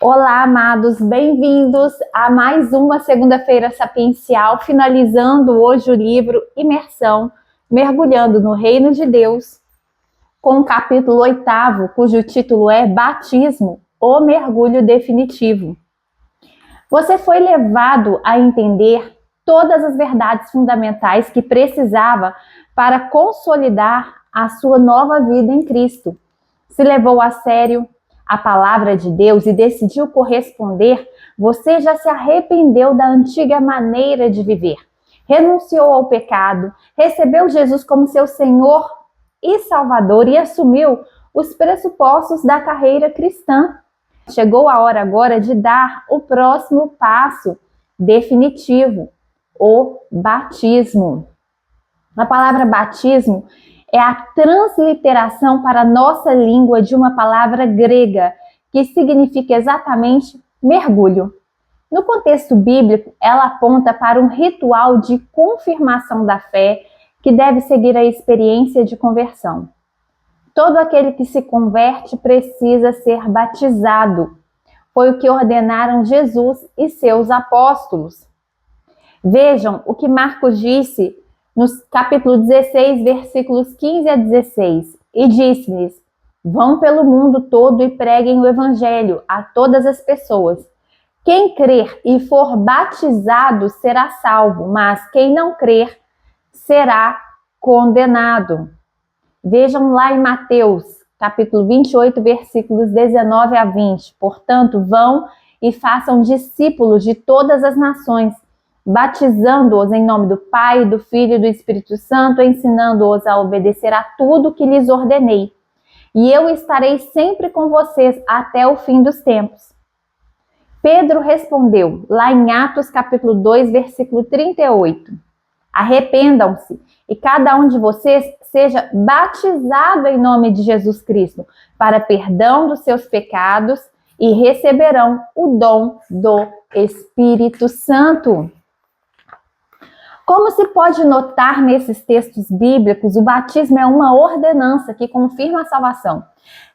Olá, amados, bem-vindos a mais uma segunda-feira sapiencial, finalizando hoje o livro Imersão, mergulhando no Reino de Deus, com o capítulo 8º, cujo título é Batismo, o mergulho definitivo. Você foi levado a entender todas as verdades fundamentais que precisava para consolidar a sua nova vida em Cristo. Se levou a sério a palavra de Deus e decidiu corresponder, você já se arrependeu da antiga maneira de viver, renunciou ao pecado, recebeu Jesus como seu Senhor e Salvador e assumiu os pressupostos da carreira cristã. Chegou a hora agora de dar o próximo passo definitivo, o batismo. A palavra batismo é a transliteração para a nossa língua de uma palavra grega que significa exatamente mergulho. No contexto bíblico, ela aponta para um ritual de confirmação da fé que deve seguir a experiência de conversão. Todo aquele que se converte precisa ser batizado. Foi o que ordenaram Jesus e seus apóstolos. Vejam o que Marcos disse no capítulo 16, versículos 15 a 16. E disse-lhes: vão pelo mundo todo e preguem o evangelho a todas as pessoas. Quem crer e for batizado será salvo, mas quem não crer será condenado. Vejam lá em Mateus, capítulo 28, versículos 19 a 20. Portanto, vão e façam discípulos de todas as nações, batizando-os em nome do Pai, do Filho e do Espírito Santo, ensinando-os a obedecer a tudo que lhes ordenei. E eu estarei sempre com vocês até o fim dos tempos. Pedro respondeu, lá em Atos capítulo 2, versículo 38. Arrependam-se e cada um de vocês seja batizado em nome de Jesus Cristo para perdão dos seus pecados e receberão o dom do Espírito Santo. Como se pode notar nesses textos bíblicos, o batismo é uma ordenança que confirma a salvação.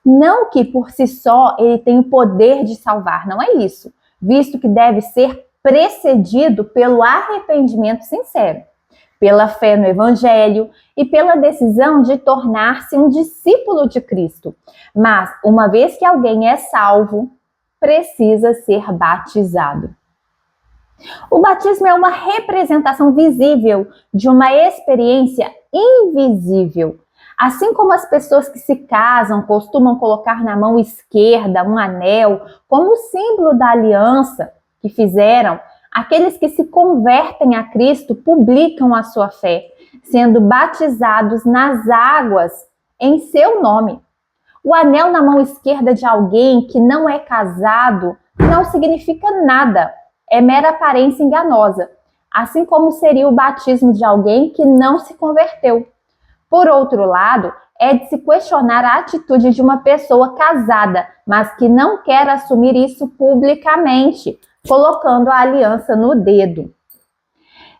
Não que por si só ele tem o poder de salvar, não é isso, visto que deve ser precedido pelo arrependimento sincero, pela fé no Evangelho e pela decisão de tornar-se um discípulo de Cristo. Mas, uma vez que alguém é salvo, precisa ser batizado. O batismo é uma representação visível de uma experiência invisível. Assim como as pessoas que se casam costumam colocar na mão esquerda um anel como símbolo da aliança que fizeram, aqueles que se convertem a Cristo publicam a sua fé, sendo batizados nas águas em seu nome. O anel na mão esquerda de alguém que não é casado não significa nada. É mera aparência enganosa, assim como seria o batismo de alguém que não se converteu. Por outro lado, é de se questionar a atitude de uma pessoa casada, mas que não quer assumir isso publicamente, colocando a aliança no dedo.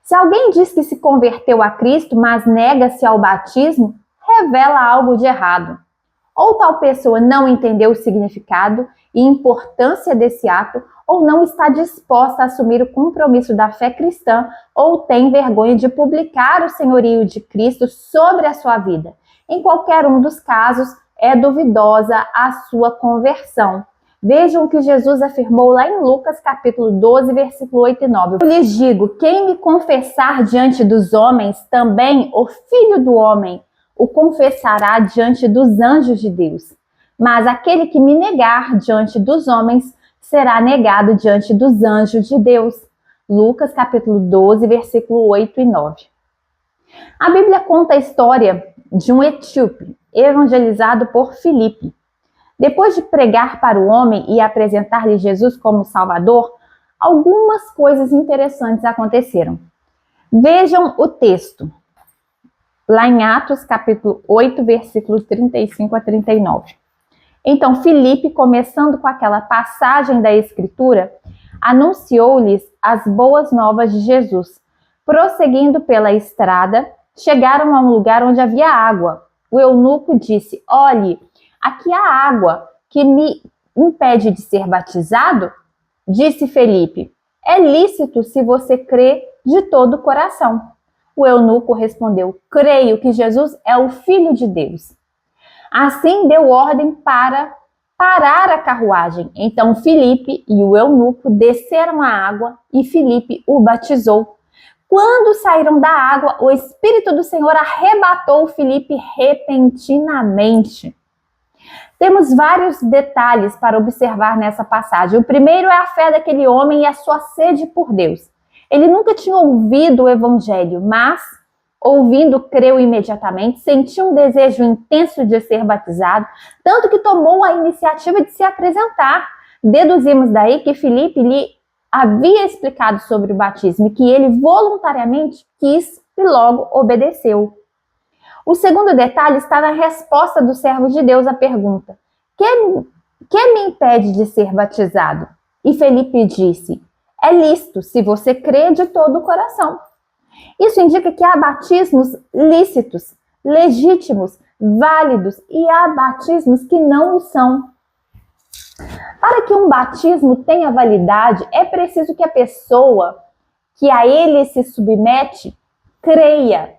Se alguém diz que se converteu a Cristo, mas nega-se ao batismo, revela algo de errado. Ou tal pessoa não entendeu o significado e importância desse ato, ou não está disposta a assumir o compromisso da fé cristã, ou tem vergonha de publicar o senhorio de Cristo sobre a sua vida. Em qualquer um dos casos, é duvidosa a sua conversão. Vejam o que Jesus afirmou lá em Lucas capítulo 12, versículo 8 e 9. Eu lhes digo, quem me confessar diante dos homens, também o Filho do Homem o confessará diante dos anjos de Deus. Mas aquele que me negar diante dos homens, será negado diante dos anjos de Deus. Lucas capítulo 12, versículo 8 e 9. A Bíblia conta a história de um etíope evangelizado por Filipe. Depois de pregar para o homem e apresentar-lhe Jesus como Salvador, algumas coisas interessantes aconteceram. Vejam o texto, lá em Atos capítulo 8, versículo 35 a 39. Então, Filipe, começando com aquela passagem da Escritura, anunciou-lhes as boas novas de Jesus. Prosseguindo pela estrada, chegaram a um lugar onde havia água. O eunuco disse, olhe, aqui há água, que me impede de ser batizado? Disse Felipe: é lícito se você crê de todo o coração. O eunuco respondeu: creio que Jesus é o Filho de Deus. Assim deu ordem para parar a carruagem. Então Felipe e o eunuco desceram à água e Felipe o batizou. Quando saíram da água, o Espírito do Senhor arrebatou Felipe repentinamente. Temos vários detalhes para observar nessa passagem. O primeiro é a fé daquele homem e a sua sede por Deus. Ele nunca tinha ouvido o evangelho, mas, ouvindo, creu imediatamente, sentiu um desejo intenso de ser batizado, tanto que tomou a iniciativa de se apresentar. Deduzimos daí que Felipe lhe havia explicado sobre o batismo e que ele voluntariamente quis e logo obedeceu. O segundo detalhe está na resposta do servo de Deus à pergunta: que me impede de ser batizado? E Felipe disse: é lícito se você crê de todo o coração. Isso indica que há batismos lícitos, legítimos, válidos e há batismos que não o são. Para que um batismo tenha validade, é preciso que a pessoa que a ele se submete creia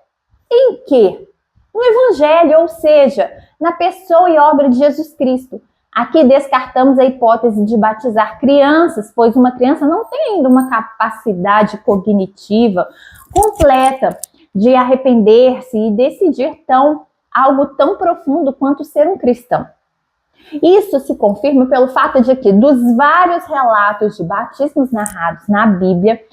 em quê? No Evangelho, ou seja, na pessoa e obra de Jesus Cristo. Aqui descartamos a hipótese de batizar crianças, pois uma criança não tem ainda uma capacidade cognitiva completa de arrepender-se e decidir algo tão profundo quanto ser um cristão. Isso se confirma pelo fato de que, dos vários relatos de batismos narrados na Bíblia,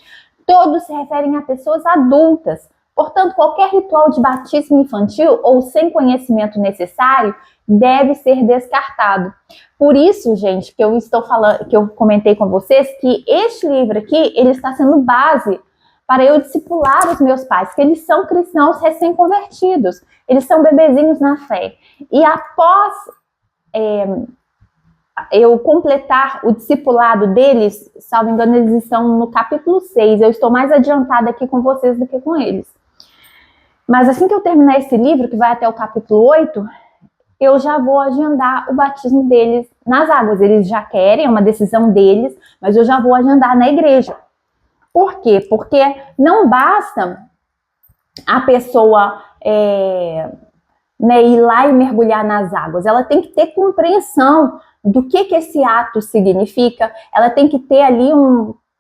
todos se referem a pessoas adultas. Portanto, qualquer ritual de batismo infantil ou sem conhecimento necessário deve ser descartado. Por isso, gente, que eu comentei com vocês que este livro aqui, ele está sendo base para eu discipular os meus pais, que eles são cristãos recém-convertidos, eles são bebezinhos na fé. E após eu completar o discipulado deles, salvo engano, eles estão no capítulo 6, eu estou mais adiantada aqui com vocês do que com eles. Mas assim que eu terminar esse livro, que vai até o capítulo 8, eu já vou agendar o batismo deles nas águas. Eles já querem, é uma decisão deles, mas eu já vou agendar na igreja. Por quê? Porque não basta a pessoa ir lá e mergulhar nas águas. Ela tem que ter compreensão do que esse ato significa. Ela tem que ter ali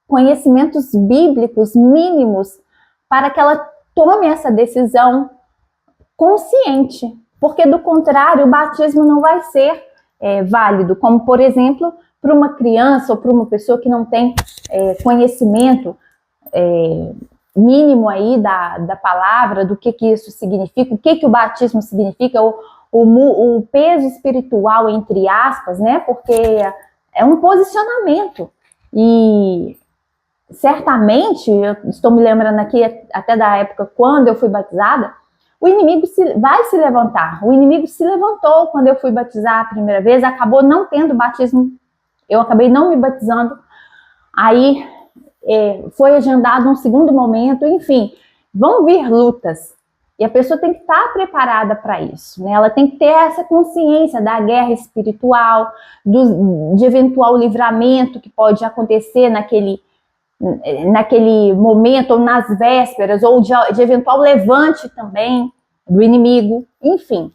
conhecimentos bíblicos mínimos para que ela tome essa decisão consciente, porque do contrário o batismo não vai ser válido, como por exemplo para uma criança ou para uma pessoa que não tem conhecimento mínimo aí da palavra, do que isso significa, o que o batismo significa, o peso espiritual, entre aspas, né? Porque é um posicionamento e certamente, eu estou me lembrando aqui até da época quando eu fui batizada, o inimigo vai se levantar. O inimigo se levantou quando eu fui batizar a primeira vez, acabou não tendo batismo, eu acabei não me batizando, aí foi agendado um segundo momento, enfim, vão vir lutas. E a pessoa tem que estar preparada para isso, né? Ela tem que ter essa consciência da guerra espiritual, de eventual livramento que pode acontecer naquele momento, ou nas vésperas, ou de eventual levante também do inimigo, enfim.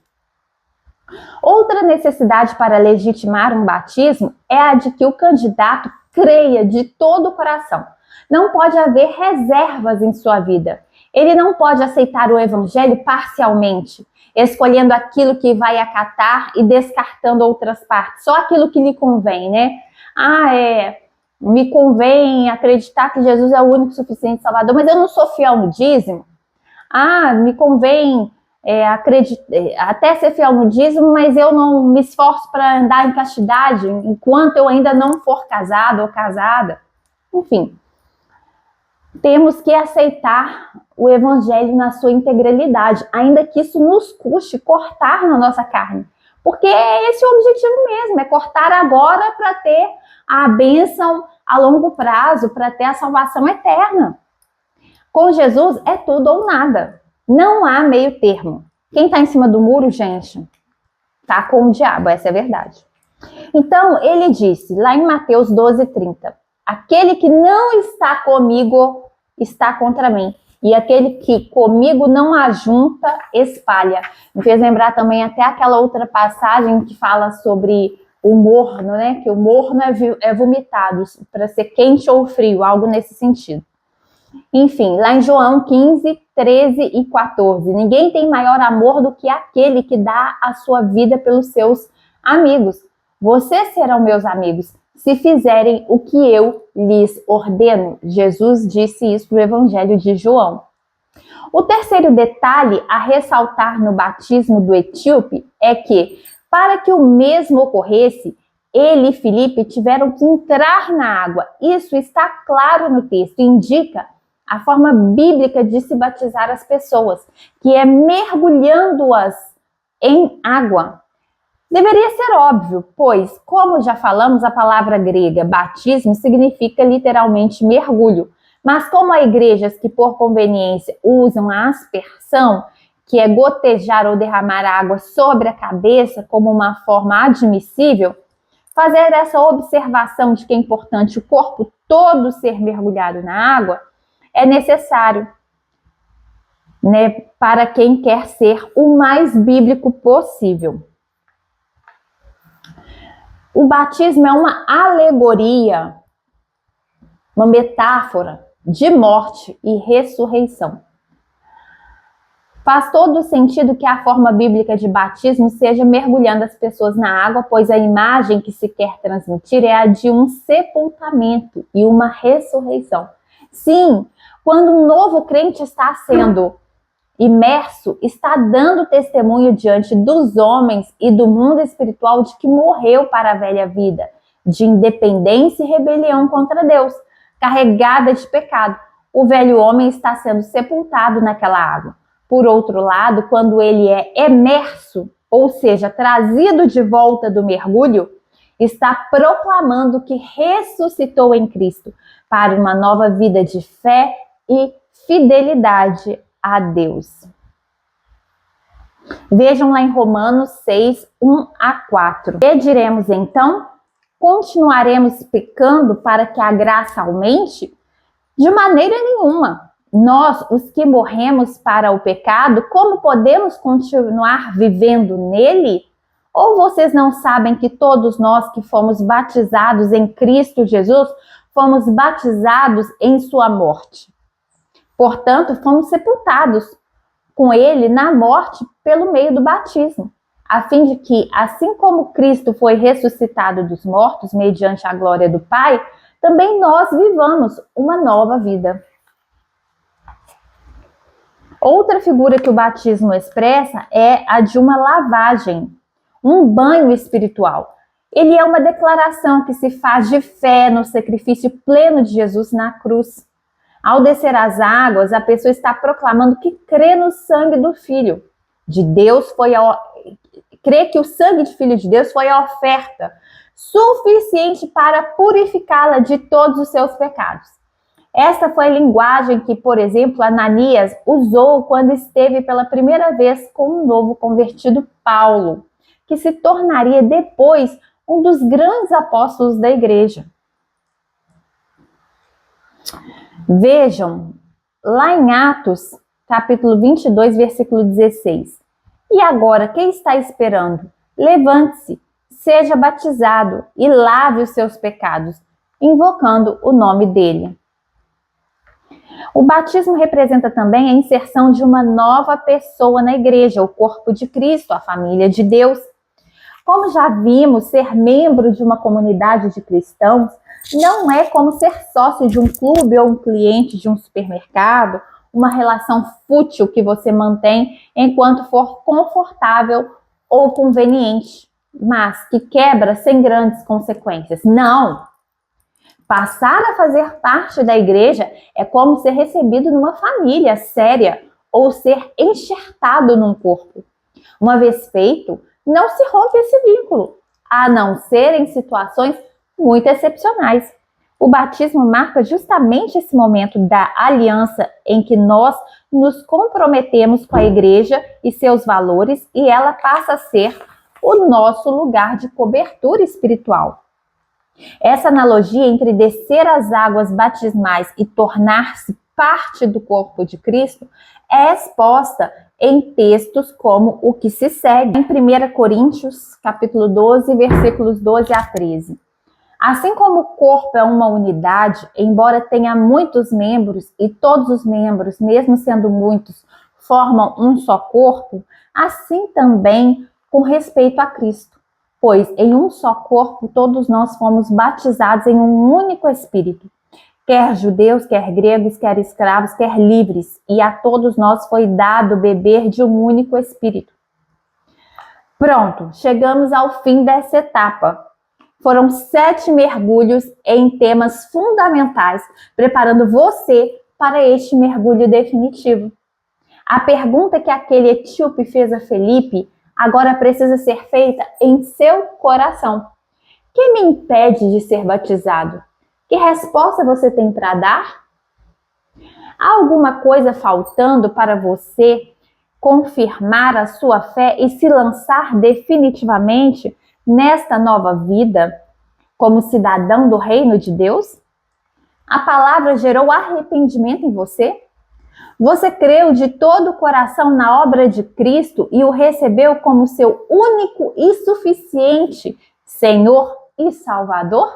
Outra necessidade para legitimar um batismo é a de que o candidato creia de todo o coração. Não pode haver reservas em sua vida. Ele não pode aceitar o evangelho parcialmente, escolhendo aquilo que vai acatar e descartando outras partes, só aquilo que lhe convém, né? Me convém acreditar que Jesus é o único suficiente Salvador, mas eu não sou fiel no dízimo. Me convém até ser fiel no dízimo, mas eu não me esforço para andar em castidade enquanto eu ainda não for casado ou casada. Enfim, temos que aceitar o evangelho na sua integralidade, ainda que isso nos custe cortar na nossa carne. Porque é esse o objetivo mesmo, é cortar agora para ter a bênção a longo prazo, para ter a salvação eterna. Com Jesus é tudo ou nada. Não há meio termo. Quem está em cima do muro, gente, tá com o diabo, essa é a verdade. Então, ele disse, lá em Mateus 12:30, aquele que não está comigo está contra mim, e aquele que comigo não ajunta, espalha. Me fez lembrar também até aquela outra passagem que fala sobre o morno, né? Que o morno é vomitado, para ser quente ou frio, algo nesse sentido. Enfim, lá em João 15, 13 e 14, ninguém tem maior amor do que aquele que dá a sua vida pelos seus amigos. Vocês serão meus amigos se fizerem o que eu lhes ordeno. Jesus disse isso no Evangelho de João. O terceiro detalhe a ressaltar no batismo do etíope é que, para que o mesmo ocorresse, ele e Filipe tiveram que entrar na água. Isso está claro no texto, indica a forma bíblica de se batizar as pessoas, que é mergulhando-as em água. Deveria ser óbvio, pois, como já falamos, a palavra grega batismo significa literalmente mergulho. Mas como há igrejas que por conveniência usam a aspersão, que é gotejar ou derramar água sobre a cabeça como uma forma admissível, fazer essa observação de que é importante o corpo todo ser mergulhado na água é necessário, né, para quem quer ser o mais bíblico possível. O batismo é uma alegoria, uma metáfora de morte e ressurreição. Faz todo sentido que a forma bíblica de batismo seja mergulhando as pessoas na água, pois a imagem que se quer transmitir é a de um sepultamento e uma ressurreição. Sim, quando um novo crente está sendo imerso, está dando testemunho diante dos homens e do mundo espiritual de que morreu para a velha vida, de independência e rebelião contra Deus, carregada de pecado. O velho homem está sendo sepultado naquela água. Por outro lado, quando ele é emerso, ou seja, trazido de volta do mergulho, está proclamando que ressuscitou em Cristo para uma nova vida de fé e fidelidade a Deus. Vejam lá em Romanos 6, 1 a 4. Que diremos então? Continuaremos pecando para que a graça aumente? De maneira nenhuma. Nós, os que morremos para o pecado, como podemos continuar vivendo nele? Ou vocês não sabem que todos nós que fomos batizados em Cristo Jesus, fomos batizados em sua morte? Portanto, fomos sepultados com ele na morte pelo meio do batismo, a fim de que, assim como Cristo foi ressuscitado dos mortos mediante a glória do Pai, também nós vivamos uma nova vida. Outra figura que o batismo expressa é a de uma lavagem, um banho espiritual. Ele é uma declaração que se faz de fé no sacrifício pleno de Jesus na cruz. Ao descer as águas, a pessoa está proclamando que crê no sangue do Filho de Deus, crê que o sangue de Filho de Deus foi a oferta suficiente para purificá-la de todos os seus pecados. Esta foi a linguagem que, por exemplo, Ananias usou quando esteve pela primeira vez com o novo convertido Paulo, que se tornaria depois um dos grandes apóstolos da igreja. Vejam, lá em Atos, capítulo 22, versículo 16. E agora, quem está esperando? Levante-se, seja batizado e lave os seus pecados, invocando o nome dele. O batismo representa também a inserção de uma nova pessoa na igreja, o corpo de Cristo, a família de Deus. Como já vimos, ser membro de uma comunidade de cristãos não é como ser sócio de um clube ou um cliente de um supermercado, uma relação fútil que você mantém enquanto for confortável ou conveniente, mas que quebra sem grandes consequências. Não! Passar a fazer parte da igreja é como ser recebido numa família séria ou ser enxertado num corpo. Uma vez feito, não se rompe esse vínculo, a não ser em situações muito excepcionais. O batismo marca justamente esse momento da aliança em que nós nos comprometemos com a igreja e seus valores e ela passa a ser o nosso lugar de cobertura espiritual. Essa analogia entre descer as águas batismais e tornar-se parte do corpo de Cristo é exposta em textos como o que se segue em 1 Coríntios, capítulo 12, versículos 12 a 13. Assim como o corpo é uma unidade, embora tenha muitos membros e todos os membros, mesmo sendo muitos, formam um só corpo, assim também com respeito a Cristo. Pois em um só corpo todos nós fomos batizados em um único Espírito, quer judeus, quer gregos, quer escravos, quer livres, e a todos nós foi dado beber de um único Espírito. Pronto, chegamos ao fim dessa etapa. Foram 7 mergulhos em temas fundamentais, preparando você para este mergulho definitivo. A pergunta que aquele etíope fez a Felipe agora precisa ser feita em seu coração. Que me impede de ser batizado? Que resposta você tem para dar? Há alguma coisa faltando para você confirmar a sua fé e se lançar definitivamente nesta nova vida como cidadão do reino de Deus? A palavra gerou arrependimento em você? Você creu de todo o coração na obra de Cristo e o recebeu como seu único e suficiente Senhor e Salvador?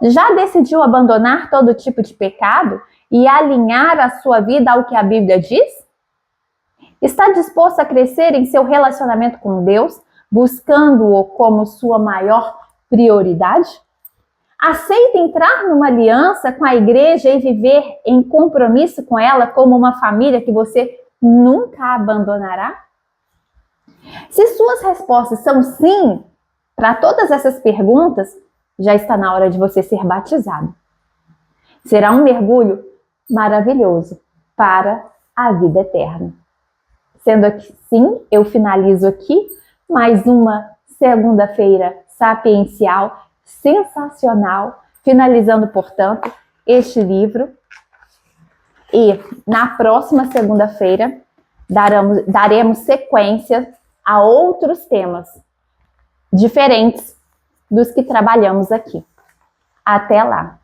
Já decidiu abandonar todo tipo de pecado e alinhar a sua vida ao que a Bíblia diz? Está disposto a crescer em seu relacionamento com Deus, buscando-o como sua maior prioridade? Aceita entrar numa aliança com a igreja e viver em compromisso com ela como uma família que você nunca abandonará? Se suas respostas são sim para todas essas perguntas, já está na hora de você ser batizado. Será um mergulho maravilhoso para a vida eterna. Sendo assim, eu finalizo aqui mais uma segunda-feira sapiencial, sensacional, finalizando, portanto, este livro. E na próxima segunda-feira daremos sequência a outros temas diferentes dos que trabalhamos aqui. Até lá!